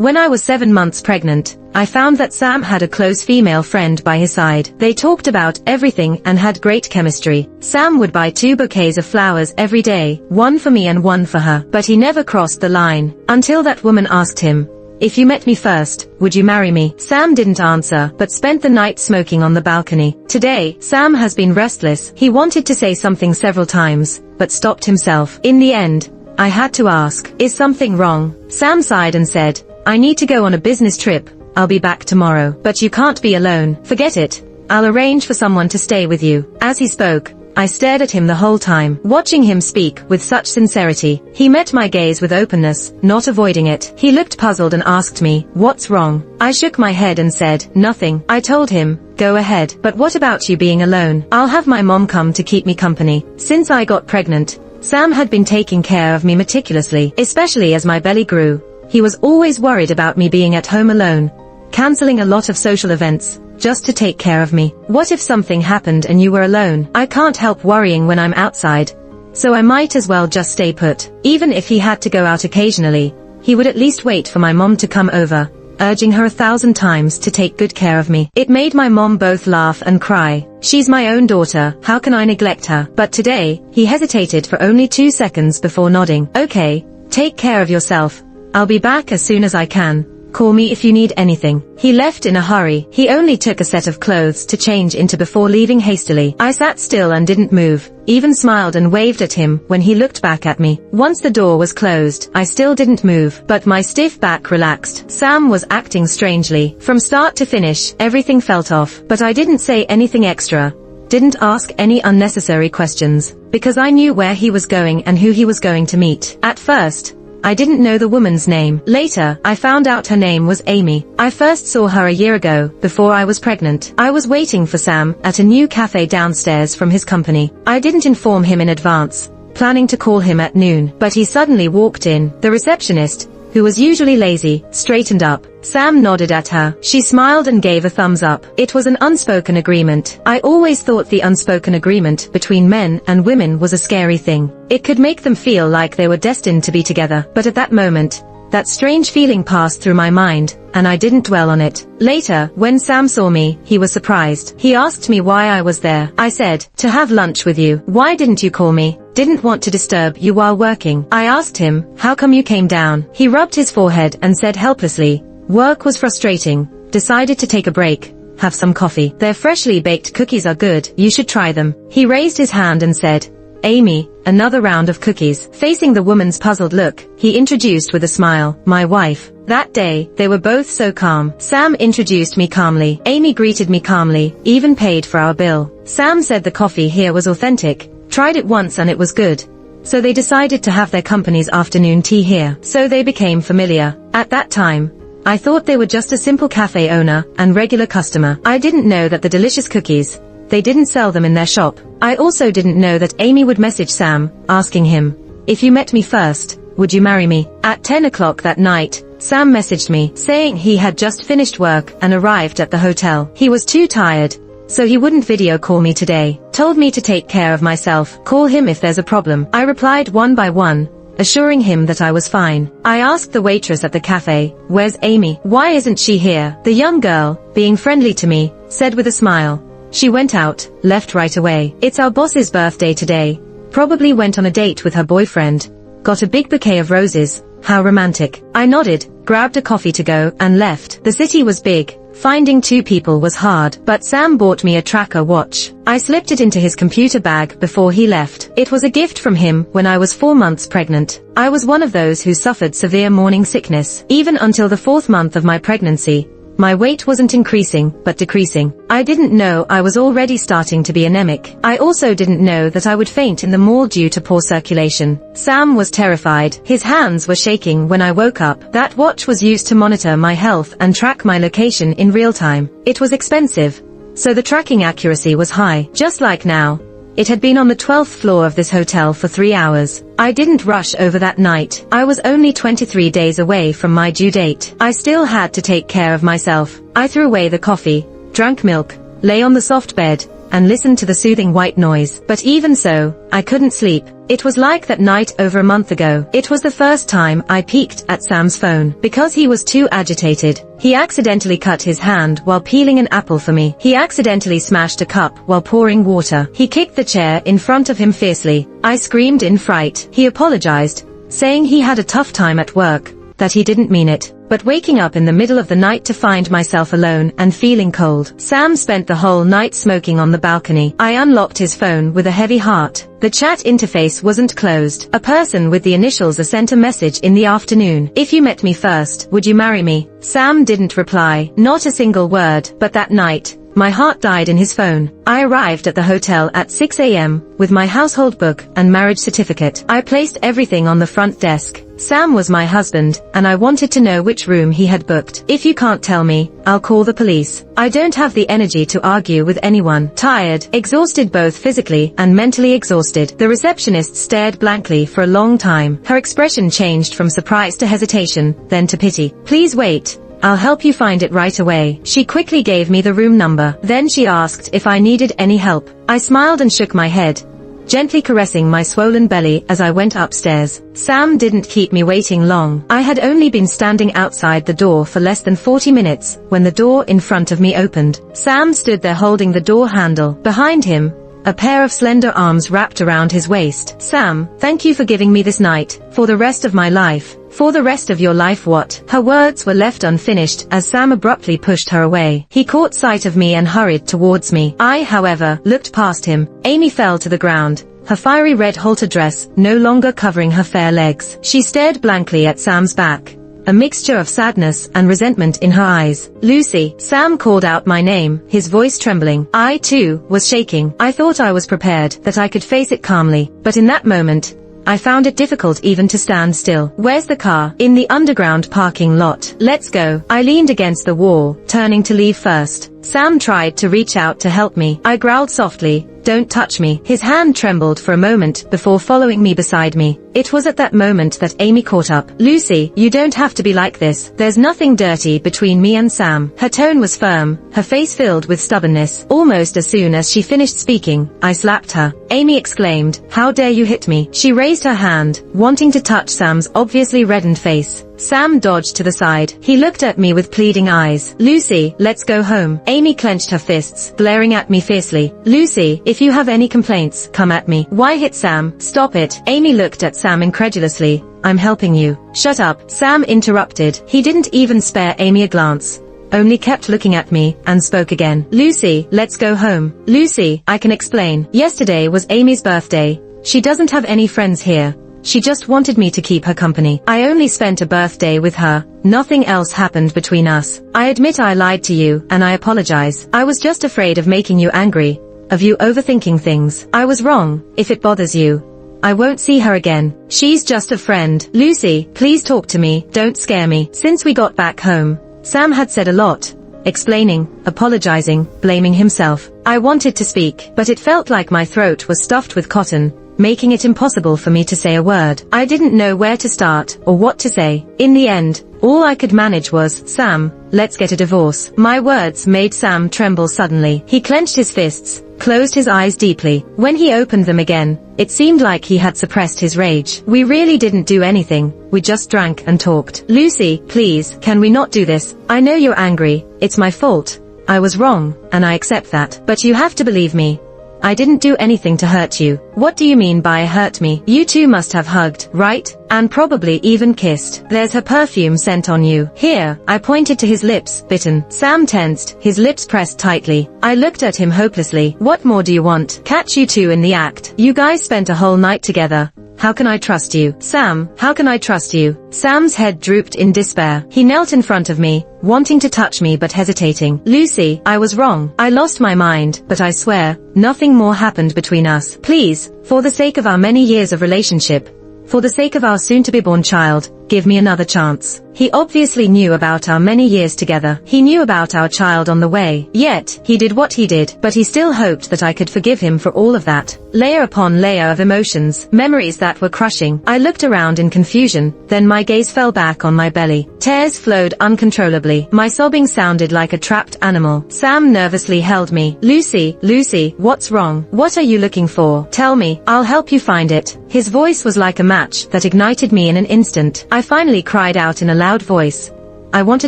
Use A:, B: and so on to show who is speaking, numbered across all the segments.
A: When I was 7 months pregnant, I found that Sam had a close female friend by his side. They talked about everything and had great chemistry. Sam would buy 2 bouquets of flowers every day, one for me and one for her. But he never crossed the line, until that woman asked him, "If you met me first, would you marry me?" Sam didn't answer, but spent the night smoking on the balcony. Today, Sam has been restless. He wanted to say something several times, but stopped himself. In the end, I had to ask, "Is something wrong?" Sam sighed and said, "I need to go on a business trip. I'll be back tomorrow." "But you can't be alone." "Forget it. I'll arrange for someone to stay with you." As he spoke, I stared at him the whole time, watching him speak with such sincerity. He met my gaze with openness, not avoiding it. He looked puzzled and asked me, "What's wrong?" I shook my head and said, "Nothing." I told him, "Go ahead. But what about you being alone?" "I'll have my mom come to keep me company." Since I got pregnant, Sam had been taking care of me meticulously, especially as my belly grew. He was always worried about me being at home alone, canceling a lot of social events, just to take care of me. What if something happened and you were alone? I can't help worrying when I'm outside, so I might as well just stay put. Even if he had to go out occasionally, he would at least wait for my mom to come over, urging her 1,000 times to take good care of me. It made my mom both laugh and cry. She's my own daughter, how can I neglect her? But today, he hesitated for only 2 seconds before nodding. "Okay, take care of yourself. I'll be back as soon as I can. Call me if you need anything." He left in a hurry. He only took a set of clothes to change into before leaving hastily. I sat still and didn't move, even smiled and waved at him when he looked back at me. Once the door was closed, I still didn't move, but my stiff back relaxed. Sam was acting strangely. From start to finish, everything felt off, but I didn't say anything extra, didn't ask any unnecessary questions, because I knew where he was going and who he was going to meet. At first, I didn't know the woman's name. Later, I found out her name was Amy. I first saw her a year ago, before I was pregnant. I was waiting for Sam at a new cafe downstairs from his company. I didn't inform him in advance, planning to call him at noon, but he suddenly walked in. The receptionist, who was usually lazy, straightened up. Sam nodded at her. She smiled and gave a thumbs up. It was an unspoken agreement. I always thought the unspoken agreement between men and women was a scary thing. It could make them feel like they were destined to be together. But at that moment, that strange feeling passed through my mind, and I didn't dwell on it. Later, when Sam saw me, he was surprised. He asked me why I was there. I said, "To have lunch with you." "Why didn't you call me?" "Didn't want to disturb you while working." I asked him, "How come you came down?" He rubbed his forehead and said helplessly, "Work was frustrating. Decided to take a break. Have some coffee. Their freshly baked cookies are good. You should try them." He raised his hand and said, "Amy, another round of cookies." Facing the woman's puzzled look, he introduced with a smile, "My wife." That day, they were both so calm. Sam introduced me calmly. Amy greeted me calmly, even paid for our bill. Sam said the coffee here was authentic, tried it once and it was good. So they decided to have their company's afternoon tea here. So they became familiar. At that time, I thought they were just a simple cafe owner and regular customer. I didn't know that the delicious cookies, they didn't sell them in their shop. I also didn't know that Amy would message Sam, asking him, "If you met me first, would you marry me?" At 10 o'clock that night, Sam messaged me, saying he had just finished work and arrived at the hotel. He was too tired, so he wouldn't video call me today. Told me to take care of myself, call him if there's a problem. I replied one by one, assuring him that I was fine. I asked the waitress at the cafe, "Where's Amy? Why isn't she here?" The young girl, being friendly to me, said with a smile, "She went out, left right away. It's our boss's birthday today. Probably went on a date with her boyfriend. Got a big bouquet of roses. How romantic." I nodded, grabbed a coffee to go, and left. The city was big. Finding 2 people was hard, but Sam bought me a tracker watch. I slipped it into his computer bag before he left. It was a gift from him when I was 4 months pregnant. I was one of those who suffered severe morning sickness. Even until the 4th month of my pregnancy, my weight wasn't increasing, but decreasing. I didn't know I was already starting to be anemic. I also didn't know that I would faint in the mall due to poor circulation. Sam was terrified. His hands were shaking when I woke up. That watch was used to monitor my health and track my location in real time. It was expensive, so the tracking accuracy was high. Just like now, it had been on the 12th floor of this hotel for 3 hours. I didn't rush over that night. I was only 23 days away from my due date. I still had to take care of myself. I threw away the coffee, drank milk, lay on the soft bed, and listened to the soothing white noise. But even so, I couldn't sleep. It was like that night over a month ago. It was the first time I peeked at Sam's phone. Because he was too agitated, he accidentally cut his hand while peeling an apple for me. He accidentally smashed a cup while pouring water. He kicked the chair in front of him fiercely. I screamed in fright. He apologized, saying he had a tough time at work, that he didn't mean it. But waking up in the middle of the night to find myself alone and feeling cold. Sam spent the whole night smoking on the balcony. I unlocked his phone with a heavy heart. The chat interface wasn't closed. A person with the initials sent a message in the afternoon. If you met me first, would you marry me? Sam didn't reply, not a single word. But that night, my heart died in his phone. I arrived at the hotel at 6 a.m. with my household book and marriage certificate. I placed everything on the front desk. Sam was my husband, and I wanted to know which room he had booked. If you can't tell me, I'll call the police. I don't have the energy to argue with anyone. Tired, exhausted, both physically and mentally exhausted. The receptionist stared blankly for a long time. Her expression changed from surprise to hesitation, then to pity. Please wait. I'll help you find it right away. She quickly gave me the room number. Then she asked if I needed any help. I smiled and shook my head, gently caressing my swollen belly as I went upstairs. Sam didn't keep me waiting long. I had only been standing outside the door for less than 40 minutes when the door in front of me opened. Sam stood there holding the door handle. Behind him, a pair of slender arms wrapped around his waist. Sam, thank you for giving me this night. For the rest of my life. For the rest of your life what? Her words were left unfinished as Sam abruptly pushed her away. He caught sight of me and hurried towards me. I, however, looked past him. Amy fell to the ground, her fiery red halter dress no longer covering her fair legs. She stared blankly at Sam's back, a mixture of sadness and resentment in her eyes. Lucy, Sam called out my name, his voice trembling. I, too, was shaking. I thought I was prepared, that I could face it calmly, but in that moment, I found it difficult even to stand still. Where's the car? In the underground parking lot. Let's go. I leaned against the wall, turning to leave first. Sam tried to reach out to help me. I growled softly, don't touch me. His hand trembled for a moment before following me beside me. It was at that moment that Amy caught up. Lucy, you don't have to be like this. There's nothing dirty between me and Sam. Her tone was firm, her face filled with stubbornness. Almost as soon as she finished speaking, I slapped her. Amy exclaimed, how dare you hit me? She raised her hand, wanting to touch Sam's obviously reddened face. Sam dodged to the side. He looked at me with pleading eyes. Lucy, let's go home. Amy clenched her fists, glaring at me fiercely. Lucy, if you have any complaints, come at me. Why hit Sam? Stop it. Amy looked at Sam incredulously. I'm helping you. Shut up. Sam interrupted. He didn't even spare Amy a glance, only kept looking at me, and spoke again. Lucy, let's go home. Lucy, I can explain. Yesterday was Amy's birthday. She doesn't have any friends here. She just wanted me to keep her company. I only spent a birthday with her. Nothing else happened between us. I admit I lied to you, and I apologize. I was just afraid of making you angry, of you overthinking things. I was wrong. If it bothers you, I won't see her again. She's just a friend. Lucy, please talk to me. Don't scare me. Since we got back home, Sam had said a lot, explaining, apologizing, blaming himself. I wanted to speak, but it felt like my throat was stuffed with cotton, making it impossible for me to say a word. I didn't know where to start or what to say. In the end, all I could manage was, Sam, let's get a divorce. My words made Sam tremble suddenly. He clenched his fists, closed his eyes deeply. When he opened them again, it seemed like he had suppressed his rage. We really didn't do anything. We just drank and talked. Lucy, please, can we not do this? I know you're angry. It's my fault. I was wrong, and I accept that. But you have to believe me. I didn't do anything to hurt you. What do you mean by hurt me? You two must have hugged, right? And probably even kissed. There's her perfume scent on you. Here, I pointed to his lips, bitten. Sam tensed, his lips pressed tightly. I looked at him hopelessly. What more do you want? Catch you two in the act. You guys spent a whole night together. How can I trust you? Sam, how can I trust you? Sam's head drooped in despair. He knelt in front of me, wanting to touch me but hesitating. Lucy, I was wrong. I lost my mind, but I swear, nothing more happened between us. Please, for the sake of our many years of relationship, for the sake of our soon-to-be-born child, give me another chance. He obviously knew about our many years together. He knew about our child on the way. Yet, he did what he did, but he still hoped that I could forgive him for all of that. Layer upon layer of emotions, memories that were crushing. I looked around in confusion, then my gaze fell back on my belly. Tears flowed uncontrollably. My sobbing sounded like a trapped animal. Sam nervously held me. Lucy, Lucy, what's wrong? What are you looking for? Tell me, I'll help you find it. His voice was like a match that ignited me in an instant. I finally cried out in a loud voice. I want a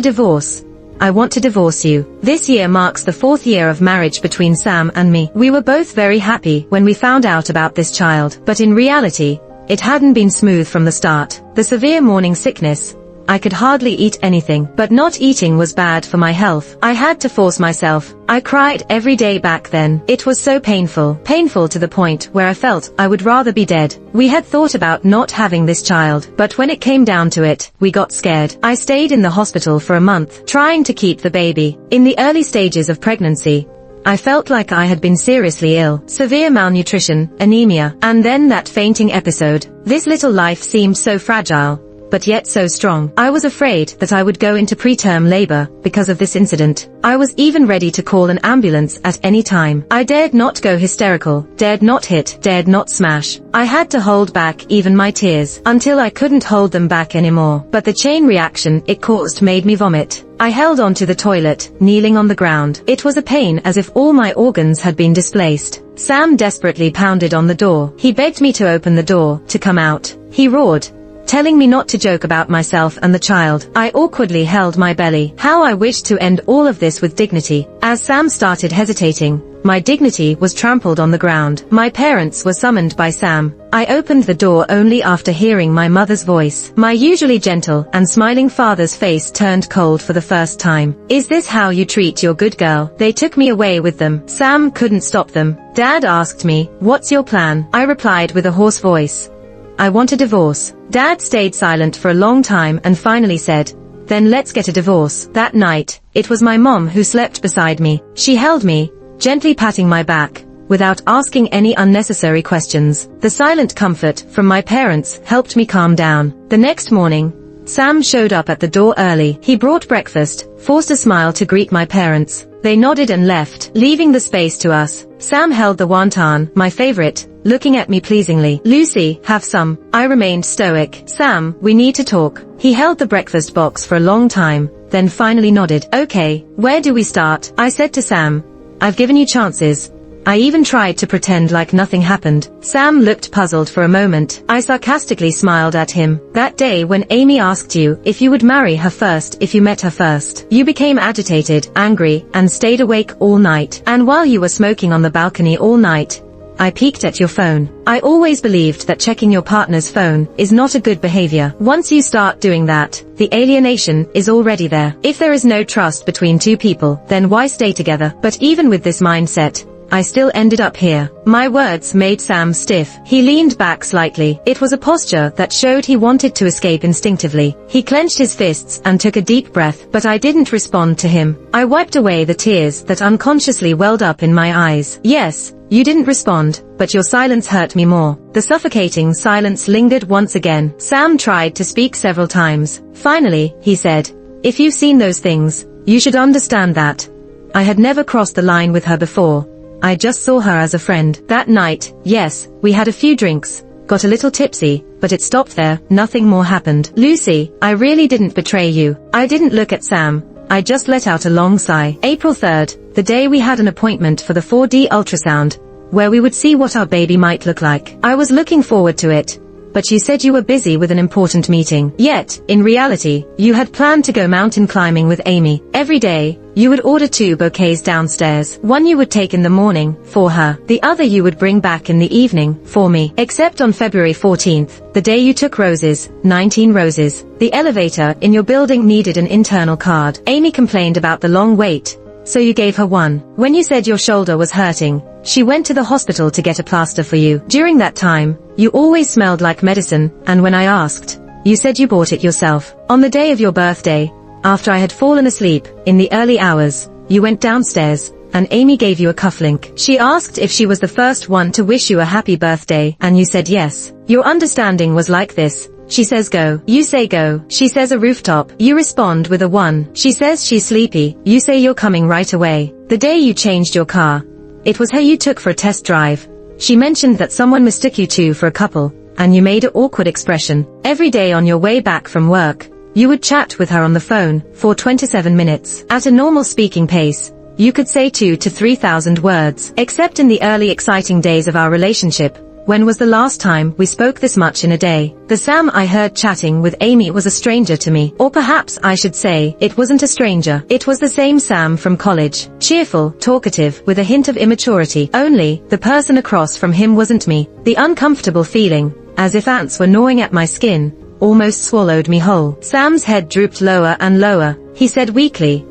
A: divorce. I want to divorce you. This year marks the 4th year of marriage between Sam and me. We were both very happy when we found out about this child, but in reality, it hadn't been smooth from the start. The severe morning sickness. I could hardly eat anything, but not eating was bad for my health. I had to force myself. I cried every day back then. It was so painful to the point where I felt I would rather be dead. We had thought about not having this child, but when it came down to it, we got scared. I stayed in the hospital for a month, trying to keep the baby. In the early stages of pregnancy, I felt like I had been seriously ill. Severe malnutrition, anemia, and then that fainting episode. This little life seemed so fragile, but yet so strong. I was afraid that I would go into preterm labor because of this incident. I was even ready to call an ambulance at any time. I dared not go hysterical, dared not hit, dared not smash. I had to hold back even my tears, until I couldn't hold them back anymore. But the chain reaction it caused made me vomit. I held onto the toilet, kneeling on the ground. It was a pain as if all my organs had been displaced. Sam desperately pounded on the door. He begged me to open the door, to come out. He roared, telling me not to joke about myself and the child. I awkwardly held my belly. How I wished to end all of this with dignity. As Sam started hesitating, my dignity was trampled on the ground. My parents were summoned by Sam. I opened the door only after hearing my mother's voice. My usually gentle and smiling father's face turned cold for the first time. Is this how you treat your good girl? They took me away with them. Sam couldn't stop them. Dad asked me, what's your plan? I replied with a hoarse voice, I want a divorce. Dad stayed silent for a long time and finally said, then let's get a divorce. That night, it was my mom who slept beside me. She held me, gently patting my back, without asking any unnecessary questions. The silent comfort from my parents helped me calm down. The next morning, Sam showed up at the door early. He brought breakfast, forced a smile to greet my parents. They nodded and left, leaving the space to us. Sam held the wonton, my favorite, looking at me pleasingly. Lucy, have some. I remained stoic. Sam, we need to talk. He held the breakfast box for a long time, then finally nodded. Okay, where do we start? I said to Sam, I've given you chances. I even tried to pretend like nothing happened. Sam looked puzzled for a moment. I sarcastically smiled at him. That day when Amy asked you if you would marry her first if you met her first, you became agitated, angry, and stayed awake all night. And while you were smoking on the balcony all night, I peeked at your phone. I always believed that checking your partner's phone is not a good behavior. Once you start doing that, the alienation is already there. If there is no trust between two people, then why stay together? But even with this mindset, I still ended up here. My words made Sam stiff. He leaned back slightly. It was a posture that showed he wanted to escape instinctively. He clenched his fists and took a deep breath, but I didn't respond to him. I wiped away the tears that unconsciously welled up in my eyes. Yes, you didn't respond, but your silence hurt me more. The suffocating silence lingered once again. Sam tried to speak several times. Finally, he said, if you've seen those things, you should understand that. I had never crossed the line with her before. I just saw her as a friend. That night, yes, we had a few drinks, got a little tipsy, but it stopped there. Nothing more happened. Lucy, I really didn't betray you. I didn't look at Sam. I just let out a long sigh. April 3rd, the day we had an appointment for the 4D ultrasound, where we would see what our baby might look like. I was looking forward to it, but you said you were busy with an important meeting. Yet, in reality, you had planned to go mountain climbing with Amy. Every day, you would order 2 bouquets downstairs. One you would take in the morning, for her. The other you would bring back in the evening, for me. Except on February 14th, the day you took roses, 19 roses. The elevator in your building needed an internal card. Amy complained about the long wait, so you gave her one. When you said your shoulder was hurting, she went to the hospital to get a plaster for you. During that time, you always smelled like medicine, and when I asked, you said you bought it yourself. On the day of your birthday, after I had fallen asleep, in the early hours, you went downstairs, and Amy gave you a cufflink. She asked if she was the first one to wish you a happy birthday, and you said yes. Your understanding was like this, She says go. You say go. She says a rooftop. You respond with a 1. She says she's sleepy. You say you're coming right away. The day you changed your car, it was her you took for a test drive. She mentioned that someone mistook you two for a couple, and you made an awkward expression. Every day on your way back from work, you would chat with her on the phone for 27 minutes. At a normal speaking pace, you could say 2 to 3,000 words. Except in the early exciting days of our relationship. When was the last time we spoke this much in a day? The Sam I heard chatting with Amy was a stranger to me. Or perhaps I should say, it wasn't a stranger. It was the same Sam from college. Cheerful, talkative, with a hint of immaturity. Only, the person across from him wasn't me. The uncomfortable feeling, as if ants were gnawing at my skin, almost swallowed me whole. Sam's head drooped lower and lower. He said weakly,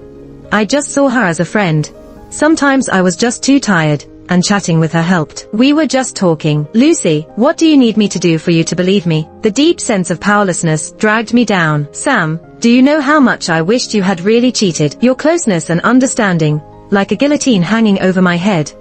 A: I just saw her as a friend. Sometimes I was just too tired, and chatting with her helped. We were just talking. Lucy, what do you need me to do for you to believe me? The deep sense of powerlessness dragged me down. Sam, do you know how much I wished you had really cheated? Your closeness and understanding, like a guillotine hanging over my head.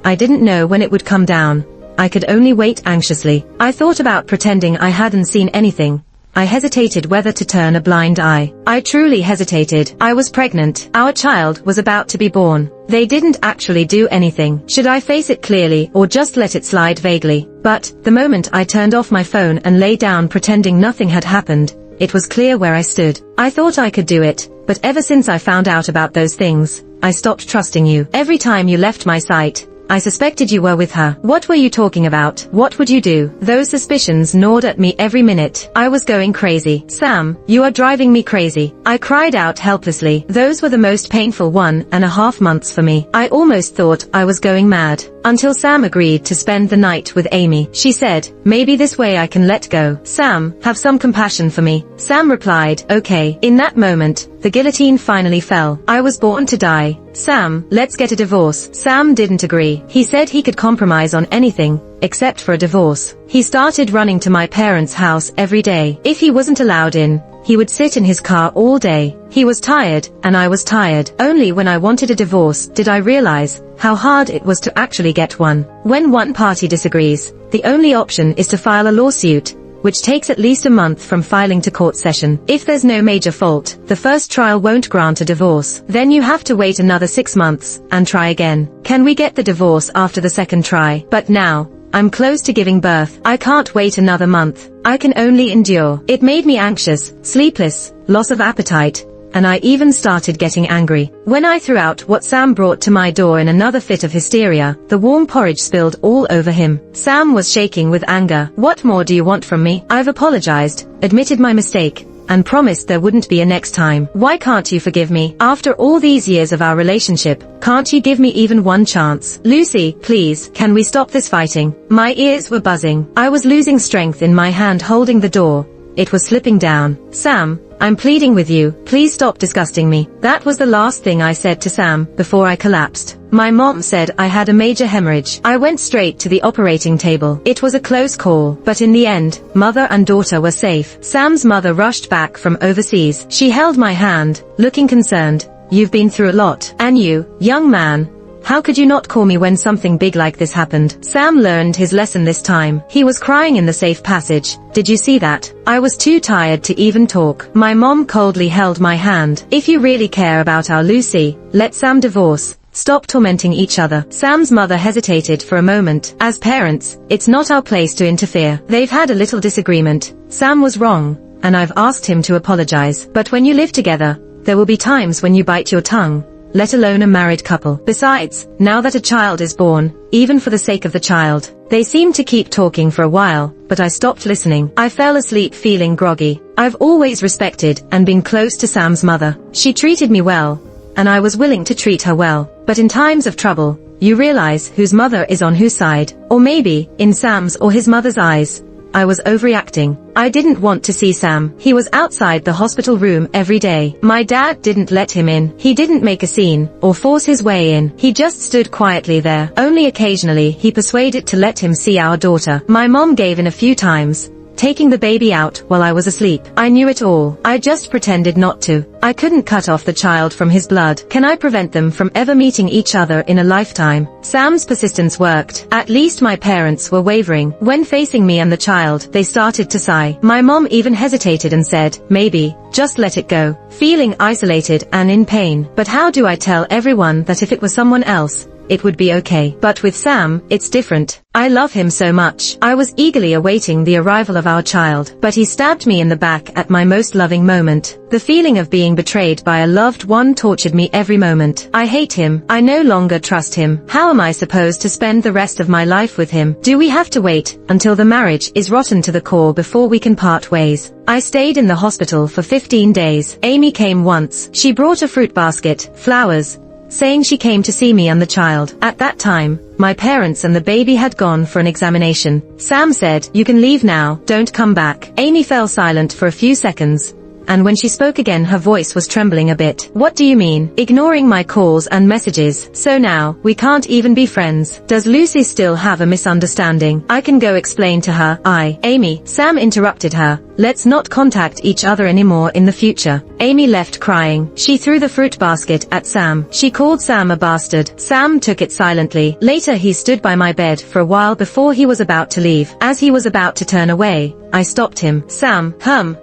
A: I didn't know when it would come down. I could only wait anxiously. I thought about pretending I hadn't seen anything. I hesitated whether to turn a blind eye. I truly hesitated. I was pregnant. Our child was about to be born. They didn't actually do anything. Should I face it clearly or just let it slide vaguely? But, the moment I turned off my phone and lay down pretending nothing had happened, it was clear where I stood. I thought I could do it, but ever since I found out about those things, I stopped trusting you. Every time you left my sight, I suspected you were with her. What were you talking about? What would you do? Those suspicions gnawed at me every minute. I was going crazy. Sam, you are driving me crazy. I cried out helplessly. Those were the most painful 1.5 months for me. I almost thought I was going mad. Until Sam agreed to spend the night with Amy. She said, maybe this way I can let go. Sam, have some compassion for me. Sam replied, okay. In that moment, the guillotine finally fell. I was born to die. Sam, let's get a divorce. Sam didn't agree. He said he could compromise on anything, except for a divorce. He started running to my parents' house every day. If he wasn't allowed in, he would sit in his car all day. He was tired, and I was tired. Only when I wanted a divorce did I realize how hard it was to actually get one. When one party disagrees, the only option is to file a lawsuit, which takes at least a month from filing to court session. If there's no major fault, the first trial won't grant a divorce. Then you have to wait another 6 months, and try again. Can we get the divorce after the second try? But now, I'm close to giving birth. I can't wait another month. I can only endure. It made me anxious, sleepless, loss of appetite, and I even started getting angry. When I threw out what Sam brought to my door in another fit of hysteria, the warm porridge spilled all over him. Sam was shaking with anger. What more do you want from me? I've apologized, admitted my mistake, and promised there wouldn't be a next time. Why can't you forgive me? After all these years of our relationship, can't you give me even one chance? Lucy, please, can we stop this fighting? My ears were buzzing. I was losing strength in my hand holding the door. It was slipping down. Sam, I'm pleading with you, please stop disgusting me. That was the last thing I said to Sam before I collapsed. My mom said I had a major hemorrhage. I went straight to the operating table. It was a close call, but in the end, mother and daughter were safe. Sam's mother rushed back from overseas. She held my hand, looking concerned. You've been through a lot. And you, young man, how could you not call me when something big like this happened? Sam learned his lesson this time. He was crying in the safe passage. Did you see that? I was too tired to even talk. My mom coldly held my hand. If you really care about our Lucy, let Sam divorce. Stop tormenting each other. Sam's mother hesitated for a moment. As parents, it's not our place to interfere. They've had a little disagreement. Sam was wrong, and I've asked him to apologize. But when you live together, there will be times when you bite your tongue, let alone a married couple. Besides, now that a child is born, even for the sake of the child, they seemed to keep talking for a while, but I stopped listening. I fell asleep feeling groggy. I've always respected and been close to Sam's mother. She treated me well, and I was willing to treat her well. But in times of trouble, you realize whose mother is on whose side. Or maybe, in Sam's or his mother's eyes, I was overreacting. I didn't want to see Sam. He was outside the hospital room every day. My dad didn't let him in. He didn't make a scene or force his way in. He just stood quietly there. Only occasionally he persuaded to let him see our daughter. My mom gave in a few times, taking the baby out while I was asleep. I knew it all. I just pretended not to. I couldn't cut off the child from his blood. Can I prevent them from ever meeting each other in a lifetime? Sam's persistence worked. At least my parents were wavering. When facing me and the child, they started to sigh. My mom even hesitated and said, maybe, just let it go. Feeling isolated and in pain. But how do I tell everyone that if it was someone else, it would be okay? But with Sam, it's different. I love him so much. I was eagerly awaiting the arrival of our child, but he stabbed me in the back at my most loving moment. The feeling of being betrayed by a loved one tortured me every moment. I hate him. I no longer trust him. How am I supposed to spend the rest of my life with him? Do we have to wait until the marriage is rotten to the core before we can part ways? I stayed in the hospital for 15 days. Amy came once. She brought a fruit basket, flowers, saying she came to see me and the child. At that time, my parents and the baby had gone for an examination. Sam said, "You can leave now, don't come back." Amy fell silent for a few seconds, and when she spoke again her voice was trembling a bit. "What do you mean? Ignoring my calls and messages? So now, we can't even be friends? Does Lucy still have a misunderstanding? I can go explain to her." Amy, Sam interrupted her. "Let's not contact each other anymore in the future." Amy left crying. She threw the fruit basket at Sam. She called Sam a bastard. Sam took it silently. Later he stood by my bed for a while before he was about to leave. As he was about to turn away, I stopped him. "Sam,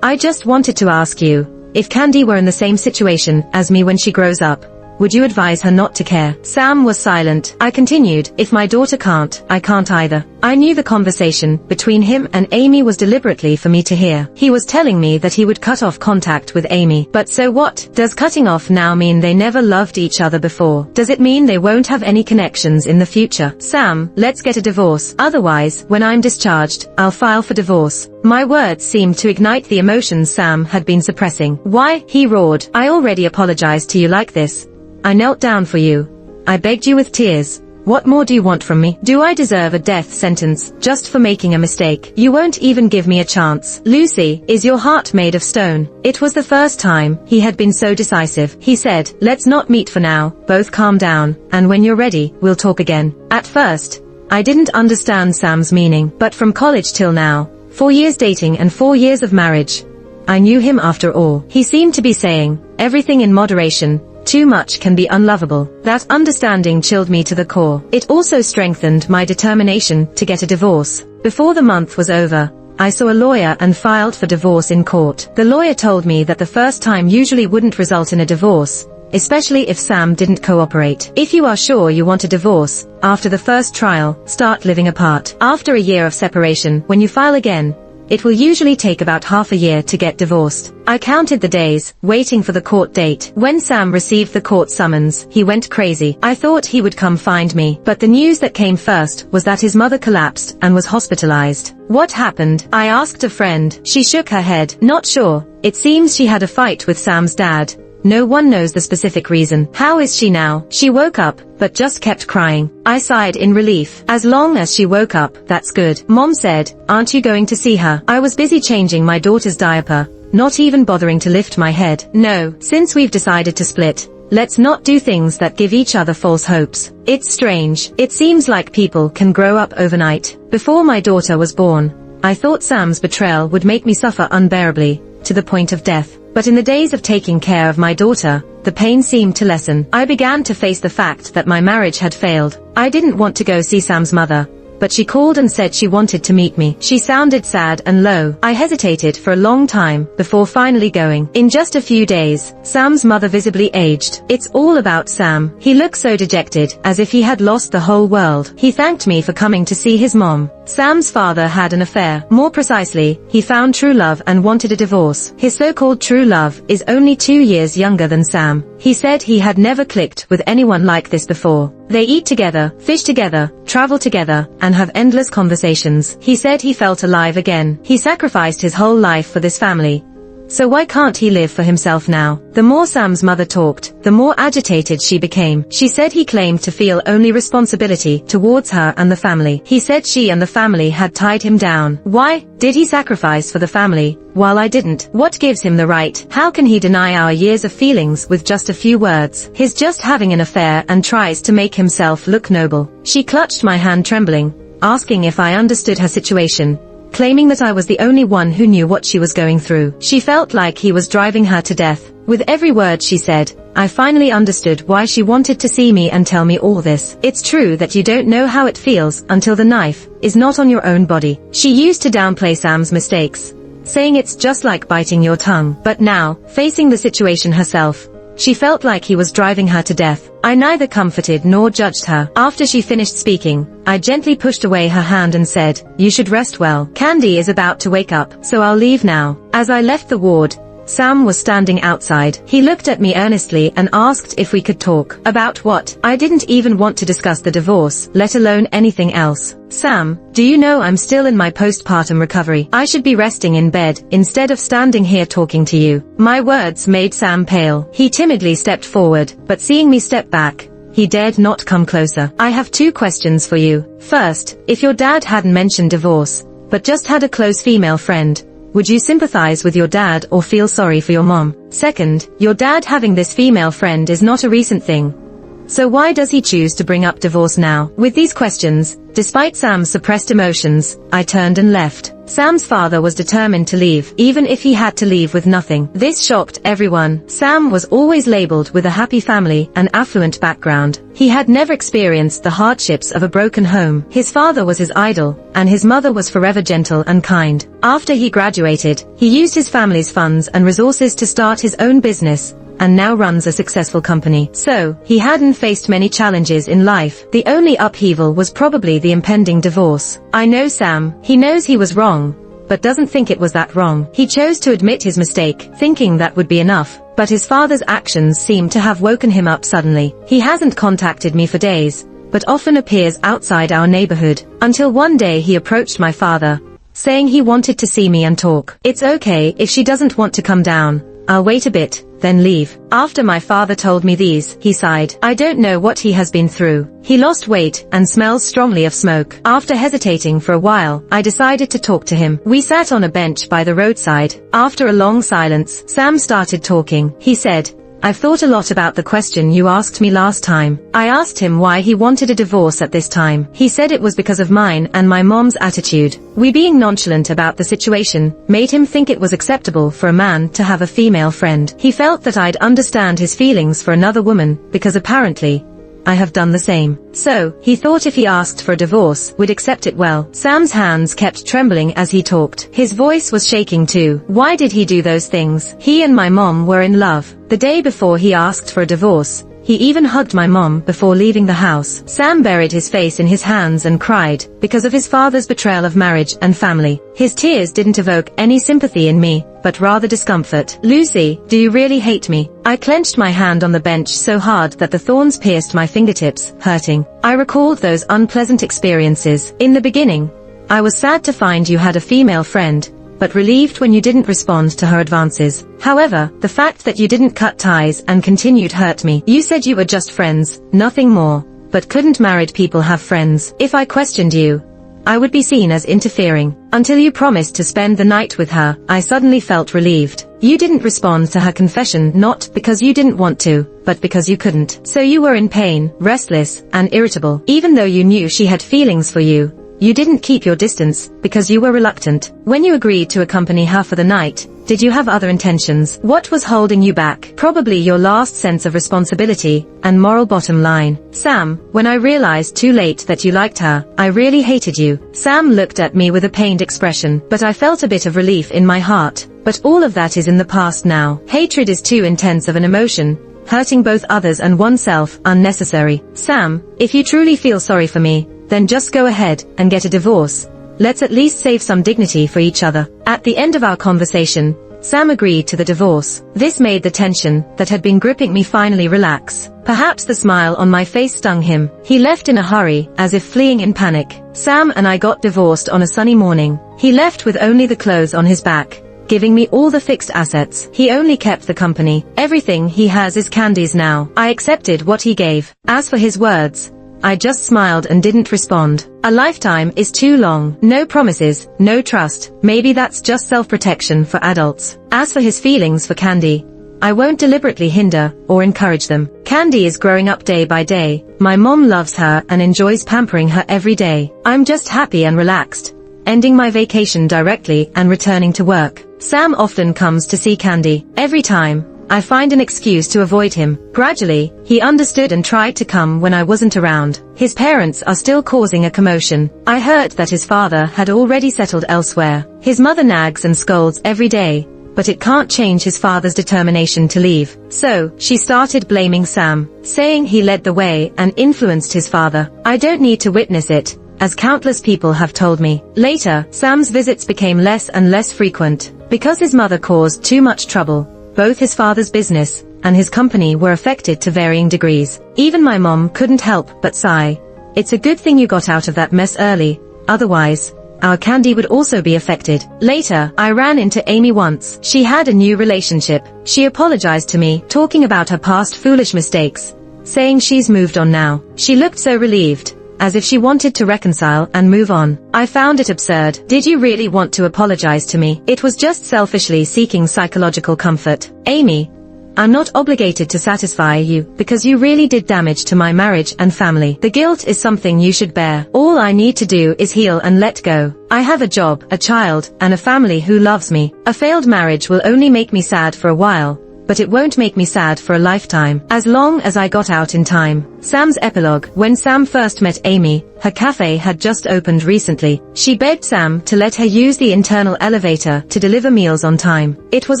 A: I just wanted to ask you, if Candy were in the same situation as me when she grows up, would you advise her not to care?" Sam was silent. I continued, "If my daughter can't, I can't either." I knew the conversation between him and Amy was deliberately for me to hear. He was telling me that he would cut off contact with Amy. But so what? Does cutting off now mean they never loved each other before? Does it mean they won't have any connections in the future? "Sam, let's get a divorce. Otherwise, when I'm discharged, I'll file for divorce." My words seemed to ignite the emotions Sam had been suppressing. "Why?" he roared. "I already apologized to you like this. I knelt down for you. I begged you with tears. What more do you want from me? Do I deserve a death sentence just for making a mistake? You won't even give me a chance. Lucy, is your heart made of stone?" It was the first time he had been so decisive. He said, "Let's not meet for now, both calm down, and when you're ready, we'll talk again." At first, I didn't understand Sam's meaning, but from college till now, 4 years dating and 4 years of marriage, I knew him after all. He seemed to be saying, everything in moderation. Too much can be unlovable. That understanding chilled me to the core. It also strengthened my determination to get a divorce. Before the month was over, I saw a lawyer and filed for divorce in court. The lawyer told me that the first time usually wouldn't result in a divorce, especially if Sam didn't cooperate. If you are sure you want a divorce, after the first trial, start living apart. After a year of separation, when you file again, it will usually take about half a year to get divorced. I counted the days, waiting for the court date. When Sam received the court summons, he went crazy. I thought he would come find me, but the news that came first was that his mother collapsed and was hospitalized. "What happened?" I asked a friend. She shook her head. "Not sure. It seems she had a fight with Sam's dad. No one knows the specific reason." "How is she now?" "She woke up, but just kept crying." I sighed in relief. "As long as she woke up, that's good." Mom said, "Aren't you going to see her?" I was busy changing my daughter's diaper, not even bothering to lift my head. "No, since we've decided to split, let's not do things that give each other false hopes. It's strange. It seems like people can grow up overnight." Before my daughter was born, I thought Sam's betrayal would make me suffer unbearably, to the point of death. But in the days of taking care of my daughter, the pain seemed to lessen. I began to face the fact that my marriage had failed. I didn't want to go see Sam's mother, but she called and said she wanted to meet me. She sounded sad and low. I hesitated for a long time before finally going. In just a few days, Sam's mother visibly aged. It's all about Sam. He looked so dejected, as if he had lost the whole world. He thanked me for coming to see his mom. Sam's father had an affair. More precisely, he found true love and wanted a divorce. His so-called true love is only 2 years younger than Sam. He said he had never clicked with anyone like this before. They eat together, fish together, travel together, and have endless conversations. He said he felt alive again. He sacrificed his whole life for this family. So why can't he live for himself now? The more Sam's mother talked, the more agitated she became. She said he claimed to feel only responsibility towards her and the family. He said she and the family had tied him down. Why did he sacrifice for the family, while I didn't? What gives him the right? How can he deny our years of feelings with just a few words? He's just having an affair and tries to make himself look noble. She clutched my hand trembling, asking if I understood her situation. claiming that I was the only one who knew what she was going through. She felt like he was driving her to death. With every word she said, I finally understood why she wanted to see me and tell me all this. It's true that you don't know how it feels until the knife is not on your own body. She used to downplay Sam's mistakes, saying it's just like biting your tongue. But now, facing the situation herself, she felt like he was driving her to death. I neither comforted nor judged her. After she finished speaking, I gently pushed away her hand and said, you should rest well. Candy is about to wake up, so I'll leave now. As I left the ward, Sam was standing outside. He looked at me earnestly and asked if we could talk. About what? I didn't even want to discuss the divorce, let alone anything else. Sam, do you know I'm still in my postpartum recovery? I should be resting in bed, instead of standing here talking to you. My words made Sam pale. He timidly stepped forward, but seeing me step back, he dared not come closer. I have 2 questions for you. First, if your dad hadn't mentioned divorce, but just had a close female friend, would you sympathize with your dad or feel sorry for your mom? Second, your dad having this female friend is not a recent thing. So why does he choose to bring up divorce now? With these questions, despite Sam's suppressed emotions, I turned and left. Sam's father was determined to leave, even if he had to leave with nothing. This shocked everyone. Sam was always labeled with a happy family and affluent background. He had never experienced the hardships of a broken home. His father was his idol, and his mother was forever gentle and kind. After he graduated, he used his family's funds and resources to start his own business, and now runs a successful company. So, he hadn't faced many challenges in life. The only upheaval was probably the impending divorce. I know Sam. He knows he was wrong, but doesn't think it was that wrong. He chose to admit his mistake, thinking that would be enough. But his father's actions seemed to have woken him up suddenly. He hasn't contacted me for days, but often appears outside our neighborhood. Until one day he approached my father, saying he wanted to see me and talk. It's okay if she doesn't want to come down. I'll wait a bit, then leave. After my father told me these, he sighed. I don't know what he has been through. He lost weight and smells strongly of smoke. After hesitating for a while, I decided to talk to him. We sat on a bench by the roadside. After a long silence, Sam started talking. He said, I've thought a lot about the question you asked me last time. I asked him why he wanted a divorce at this time. He said it was because of mine and my mom's attitude. We being nonchalant about the situation made him think it was acceptable for a man to have a female friend. He felt that I'd understand his feelings for another woman, because apparently, I have done the same. So, he thought if he asked for a divorce, we'd accept it well. Sam's hands kept trembling as he talked. His voice was shaking too. Why did he do those things? He and my mom were in love. The day before he asked for a divorce, he even hugged my mom before leaving the house. Sam buried his face in his hands and cried, because of his father's betrayal of marriage and family. His tears didn't evoke any sympathy in me, but rather discomfort. Lucy, do you really hate me? I clenched my hand on the bench so hard that the thorns pierced my fingertips, hurting. I recalled those unpleasant experiences. In the beginning, I was sad to find you had a female friend, but relieved when you didn't respond to her advances. However, the fact that you didn't cut ties and continued hurt me. You said you were just friends, nothing more. But couldn't married people have friends? If I questioned you, I would be seen as interfering. Until you promised to spend the night with her, I suddenly felt relieved. You didn't respond to her confession not because you didn't want to, but because you couldn't. So you were in pain, restless, and irritable. Even though you knew she had feelings for you, you didn't keep your distance, because you were reluctant. When you agreed to accompany her for the night, did you have other intentions? What was holding you back? Probably your last sense of responsibility and moral bottom line. Sam, when I realized too late that you liked her, I really hated you. Sam looked at me with a pained expression, but I felt a bit of relief in my heart. But all of that is in the past now. Hatred is too intense of an emotion, hurting both others and oneself unnecessary. Sam, if you truly feel sorry for me, then just go ahead and get a divorce. Let's at least save some dignity for each other. At the end of our conversation, Sam agreed to the divorce. This made the tension that had been gripping me finally relax. Perhaps the smile on my face stung him. He left in a hurry, as if fleeing in panic. Sam and I got divorced on a sunny morning. He left with only the clothes on his back, giving me all the fixed assets. He only kept the company. Everything he has is Candy's now. I accepted what he gave. As for his words, I just smiled and didn't respond. A lifetime is too long. No promises, no trust. Maybe that's just self-protection for adults. As for his feelings for Candy, I won't deliberately hinder or encourage them. Candy is growing up day by day. My mom loves her and enjoys pampering her every day. I'm just happy and relaxed, ending my vacation directly and returning to work. Sam often comes to see Candy. Every time, I find an excuse to avoid him. Gradually, he understood and tried to come when I wasn't around. His parents are still causing a commotion. I heard that his father had already settled elsewhere. His mother nags and scolds every day, but it can't change his father's determination to leave. So, she started blaming Sam, saying he led the way and influenced his father. I don't need to witness it, as countless people have told me. Later, Sam's visits became less and less frequent, because his mother caused too much trouble. Both his father's business and his company were affected to varying degrees. Even my mom couldn't help but sigh. It's a good thing you got out of that mess early, otherwise, our Candy would also be affected. Later, I ran into Amy once. She had a new relationship. She apologized to me, talking about her past foolish mistakes, saying she's moved on now. She looked so relieved, as if she wanted to reconcile and move on. I found it absurd. Did you really want to apologize to me? It was just selfishly seeking psychological comfort. Amy, I'm not obligated to satisfy you, because you really did damage to my marriage and family. The guilt is something you should bear. All I need to do is heal and let go. I have a job, a child, and a family who loves me. A failed marriage will only make me sad for a while, but it won't make me sad for a lifetime, as long as I got out in time. Sam's epilogue. When Sam first met Amy, her cafe had just opened recently. She begged Sam to let her use the internal elevator to deliver meals on time. It was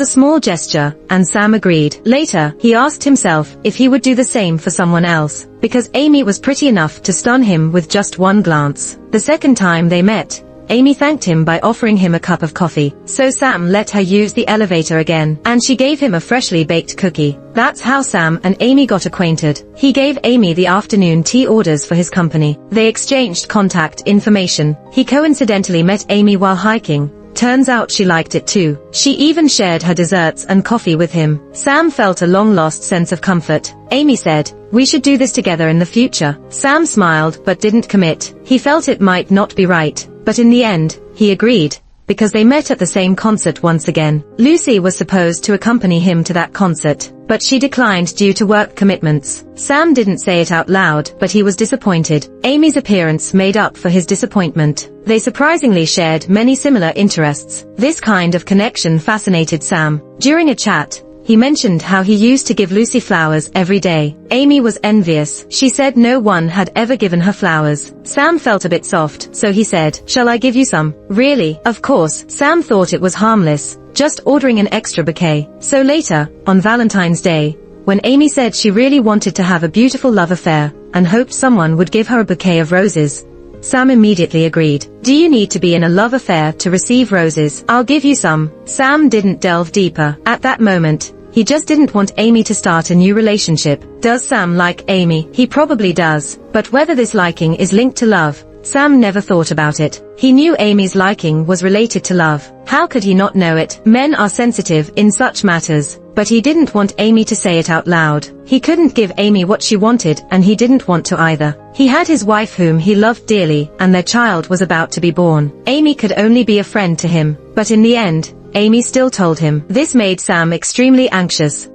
A: a small gesture, and Sam agreed. Later, he asked himself if he would do the same for someone else, because Amy was pretty enough to stun him with just one glance. The second time they met, Amy thanked him by offering him a cup of coffee. So Sam let her use the elevator again, and she gave him a freshly baked cookie. That's how Sam and Amy got acquainted. He gave Amy the afternoon tea orders for his company. They exchanged contact information. He coincidentally met Amy while hiking. Turns out she liked it too. She even shared her desserts and coffee with him. Sam felt a long-lost sense of comfort. Amy said, "We should do this together in the future." Sam smiled but didn't commit. He felt it might not be right, but in the end, he agreed, because they met at the same concert once again. Lucy was supposed to accompany him to that concert, but she declined due to work commitments. Sam didn't say it out loud, but he was disappointed. Amy's appearance made up for his disappointment. They surprisingly shared many similar interests. This kind of connection fascinated Sam. During a chat, he mentioned how he used to give Lucy flowers every day. Amy was envious. She said no one had ever given her flowers. Sam felt a bit soft, so he said, "Shall I give you some?" Really? Of course. Sam thought it was harmless, just ordering an extra bouquet. So later, on Valentine's Day, when Amy said she really wanted to have a beautiful love affair, and hoped someone would give her a bouquet of roses, Sam immediately agreed. "Do you need to be in a love affair to receive roses? I'll give you some." Sam didn't delve deeper. At that moment, he just didn't want Amy to start a new relationship. Does Sam like Amy? He probably does. But whether this liking is linked to love, Sam never thought about it. He knew Amy's liking was related to love. How could he not know it? Men are sensitive in such matters. But he didn't want Amy to say it out loud. He couldn't give Amy what she wanted, and he didn't want to either. He had his wife whom he loved dearly, and their child was about to be born. Amy could only be a friend to him. But in the end, Amy still told him. This made Sam extremely anxious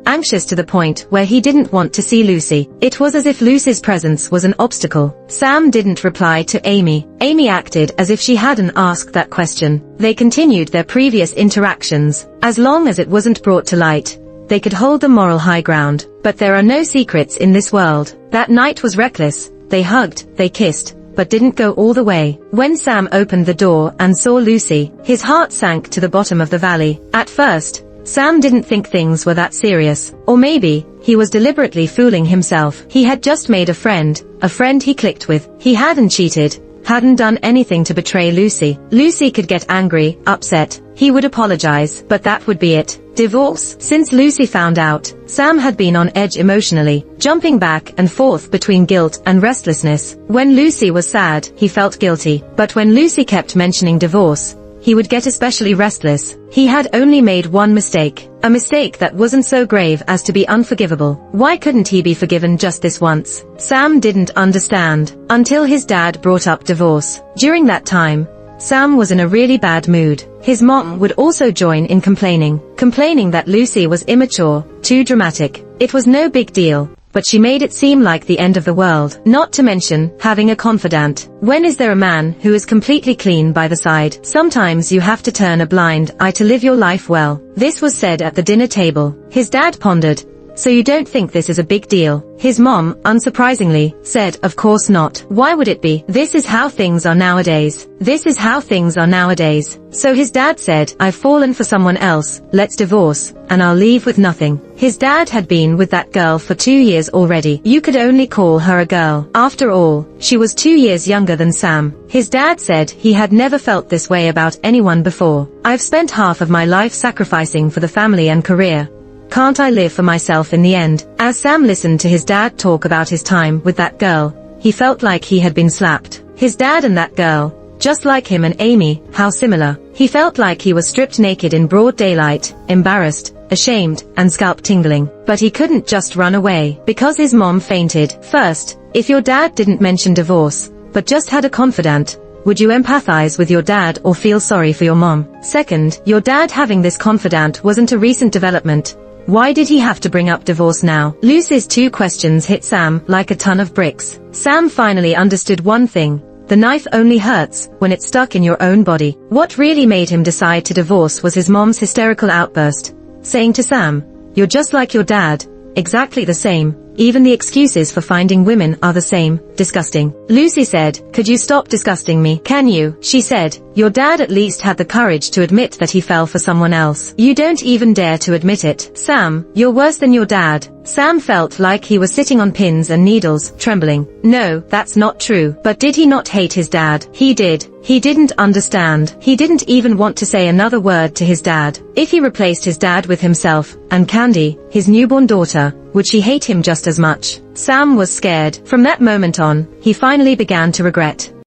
A: to the point where he didn't want to see Lucy. It was as if Lucy's presence was an obstacle. Sam didn't reply to Amy. Amy acted as if she hadn't asked that question. They continued their previous interactions. As long as it wasn't brought to light, they could hold the moral high ground. But there are no secrets in this world. That night was reckless. They hugged, they kissed, but didn't go all the way. When Sam opened the door and saw Lucy, his heart sank to the bottom of the valley. At first, Sam didn't think things were that serious. Or maybe, he was deliberately fooling himself. He had just made a friend he clicked with. He hadn't cheated, hadn't done anything to betray Lucy. Lucy could get angry, upset. He would apologize, but that would be it. Divorce? Since Lucy found out, Sam had been on edge emotionally, jumping back and forth between guilt and restlessness. When Lucy was sad, he felt guilty. But when Lucy kept mentioning divorce, he would get especially restless. He had only made one mistake. A mistake that wasn't so grave as to be unforgivable. Why couldn't he be forgiven just this once? Sam didn't understand, until his dad brought up divorce. During that time, Sam was in a really bad mood. His mom would also join in complaining that Lucy was immature, too dramatic. It was no big deal, but she made it seem like the end of the world. Not to mention, having a confidant. When is there a man who is completely clean by the side? Sometimes you have to turn a blind eye to live your life well. This was said at the dinner table. His dad pondered. So you don't think this is a big deal? His mom, unsurprisingly, said, of course not. Why would it be? This is how things are nowadays. This is how things are nowadays. So his dad said, I've fallen for someone else, let's divorce, and I'll leave with nothing. His dad had been with that girl for 2 years already. You could only call her a girl. After all, she was 2 years younger than Sam. His dad said he had never felt this way about anyone before. I've spent half of my life sacrificing for the family and career. Can't I live for myself in the end? As Sam listened to his dad talk about his time with that girl, he felt like he had been slapped. His dad and that girl, just like him and Amy, how similar. He felt like he was stripped naked in broad daylight, embarrassed, ashamed, and scalp tingling. But he couldn't just run away, because his mom fainted. First, if your dad didn't mention divorce, but just had a confidant, would you empathize with your dad or feel sorry for your mom? Second, your dad having this confidant wasn't a recent development. Why did he have to bring up divorce now? Lucy's 2 questions hit Sam like a ton of bricks. Sam finally understood one thing. The knife only hurts when it's stuck in your own body. What really made him decide to divorce was his mom's hysterical outburst, saying to Sam, you're just like your dad, exactly the same. Even the excuses for finding women are the same. Disgusting. Lucy said, could you stop disgusting me? Can you? She said, your dad at least had the courage to admit that he fell for someone else. You don't even dare to admit it. Sam, you're worse than your dad. Sam felt like he was sitting on pins and needles, trembling. No, that's not true. But did he not hate his dad? He did. He didn't understand. He didn't even want to say another word to his dad. If he replaced his dad with himself, and Candy, his newborn daughter, would she hate him just as much? Sam was scared. From that moment on, he finally began to regret